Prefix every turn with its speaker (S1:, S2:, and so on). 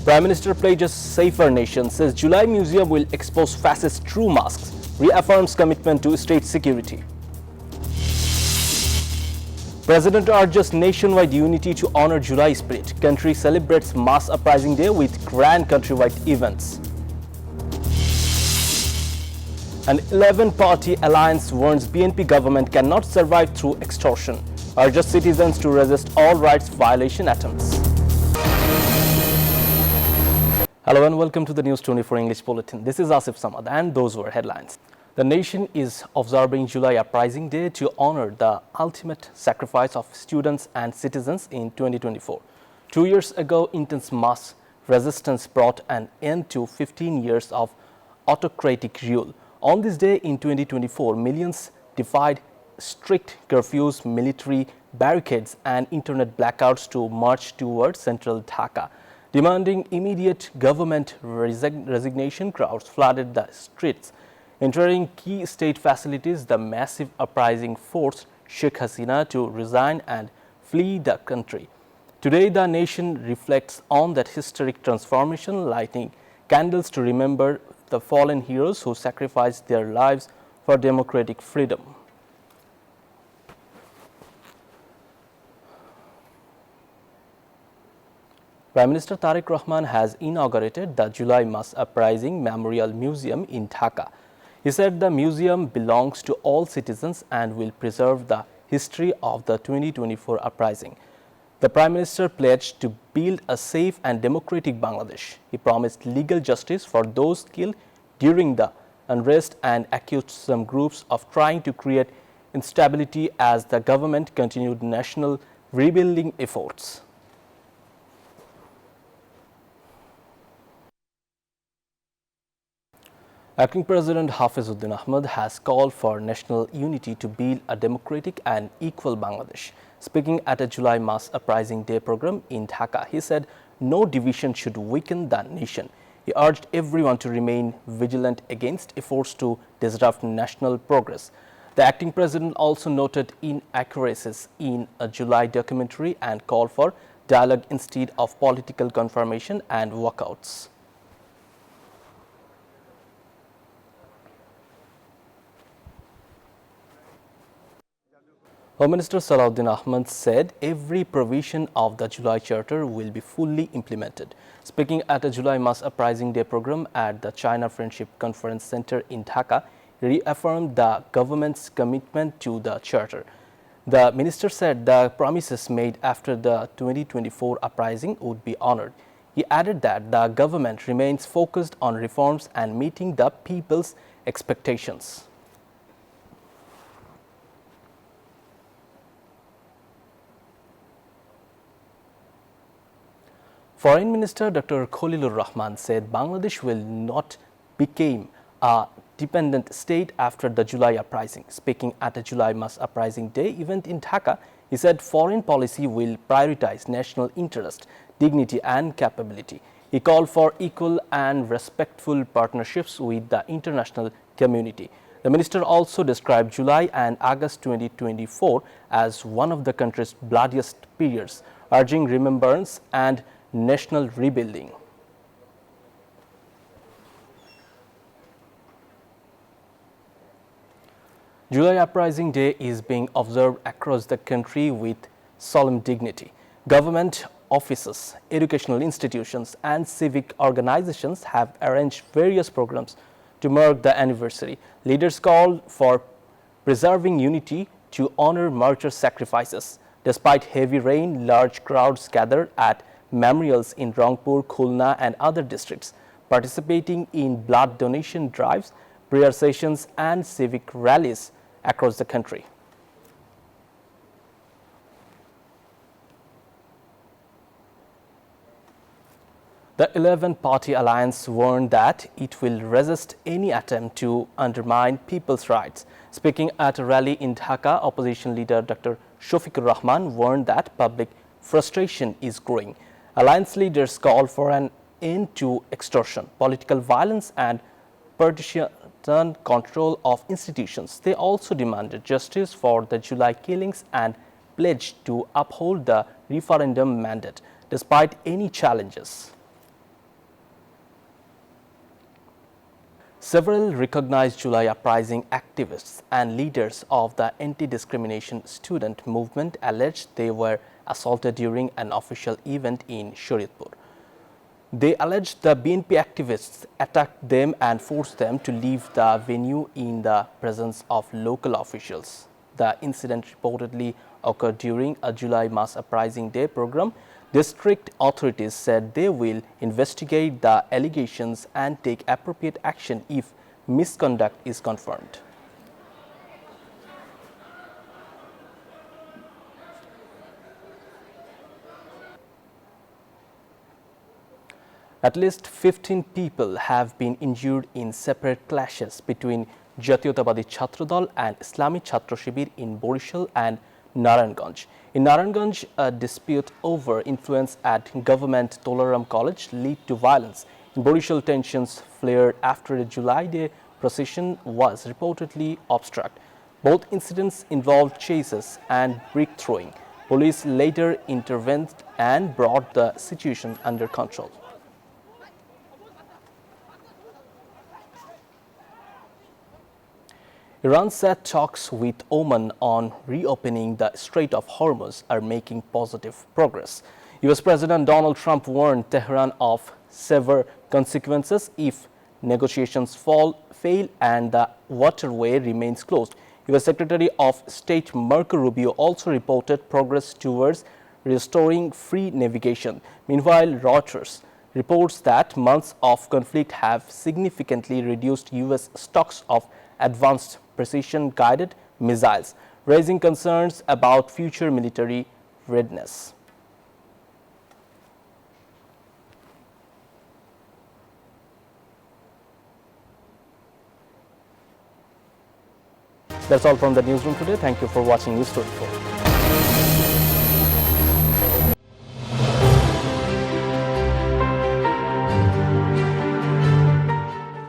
S1: Prime Minister pledges safer nation, says July Museum will expose fascist true masks, reaffirms commitment to state security. President urges nationwide unity to honor July spirit. Country celebrates Mass Uprising Day with grand countrywide events. An 11-party alliance warns BNP government cannot survive through extortion, urges citizens to resist all rights violation attempts. Hello and welcome to the News24 English Bulletin. This is Asif Samad and those were headlines. The nation is observing July Uprising Day to honor the ultimate sacrifice of students and citizens in 2024. 2 years ago, intense mass resistance brought an end to 15 years of autocratic rule. On this day in 2024, millions defied strict curfews, military barricades and internet blackouts to march towards central Dhaka. Demanding immediate government resignation, crowds flooded the streets. Entering key state facilities, the massive uprising forced Sheikh Hasina to resign and flee the country. Today, the nation reflects on that historic transformation, lighting candles to remember the fallen heroes who sacrificed their lives for democratic freedom. Prime Minister Tariq Rahman has inaugurated the July Mass Uprising Memorial Museum in Dhaka. He said the museum belongs to all citizens and will preserve the history of the 2024 uprising. The Prime Minister pledged to build a safe and democratic Bangladesh. He promised legal justice for those killed during the unrest and accused some groups of trying to create instability as the government continued national rebuilding efforts. Acting President Hafizuddin Ahmad has called for national unity to build a democratic and equal Bangladesh. Speaking at a July Mass Uprising Day program in Dhaka, he said no division should weaken the nation. He urged everyone to remain vigilant against efforts to disrupt national progress. The acting president also noted inaccuracies in a July documentary and called for dialogue instead of political confirmation and walkouts. Home Minister Salahuddin Ahmad said every provision of the July Charter will be fully implemented. Speaking at a July Mass Uprising Day program at the China Friendship Conference Center in Dhaka, he reaffirmed the government's commitment to the Charter. The minister said the promises made after the 2024 uprising would be honored. He added that the government remains focused on reforms and meeting the people's expectations. Foreign Minister Dr. Khalilur Rahman said Bangladesh will not become a dependent state after the July uprising. Speaking at a July Mass Uprising Day event in Dhaka, he said foreign policy will prioritize national interest, dignity and capability. He called for equal and respectful partnerships with the international community. The minister also described July and August 2024 as one of the country's bloodiest periods, urging remembrance and national rebuilding. July Uprising Day is being observed across the country with solemn dignity. Government offices, educational institutions and civic organizations have arranged various programs to mark the anniversary. Leaders called for preserving unity to honor martyr sacrifices. Despite heavy rain, large crowds gathered at memorials in Rangpur, Khulna and other districts, participating in blood donation drives, prayer sessions and civic rallies across the country. The 11-party alliance warned that it will resist any attempt to undermine people's rights. Speaking at a rally in Dhaka, opposition leader Dr. Shafiqur Rahman warned that public frustration is growing. Alliance leaders called for an end to extortion, political violence and partisan control of institutions. They also demanded justice for the July killings and pledged to uphold the referendum mandate despite any challenges. Several recognized July uprising activists and leaders of the anti-discrimination student movement alleged they were assaulted during an official event in Shariatpur. They alleged the BNP activists attacked them and forced them to leave the venue in the presence of local officials. The incident reportedly occurred during a July Mass Uprising Day program. District authorities said they will investigate the allegations and take appropriate action if misconduct is confirmed. At least 15 people have been injured in separate clashes between Jatiyotawadi Chhatra Dal and Islami Chhatra Shibir in Borishal and Narayanganj. In Narayanganj, a dispute over influence at Government Tolaram College led to violence. In Borishal, tensions flared after a July Day procession was reportedly obstructed. Both incidents involved chases and brick throwing. Police later intervened and brought the situation under control. Iran said talks with Oman on reopening the Strait of Hormuz are making positive progress. US President Donald Trump warned Tehran of severe consequences if negotiations fail and the waterway remains closed. US Secretary of State Marco Rubio also reported progress towards restoring free navigation. Meanwhile, Reuters reports that months of conflict have significantly reduced US stocks of advanced precision-guided missiles, raising concerns about future military readiness. That's all from the newsroom today. Thank you for watching News24.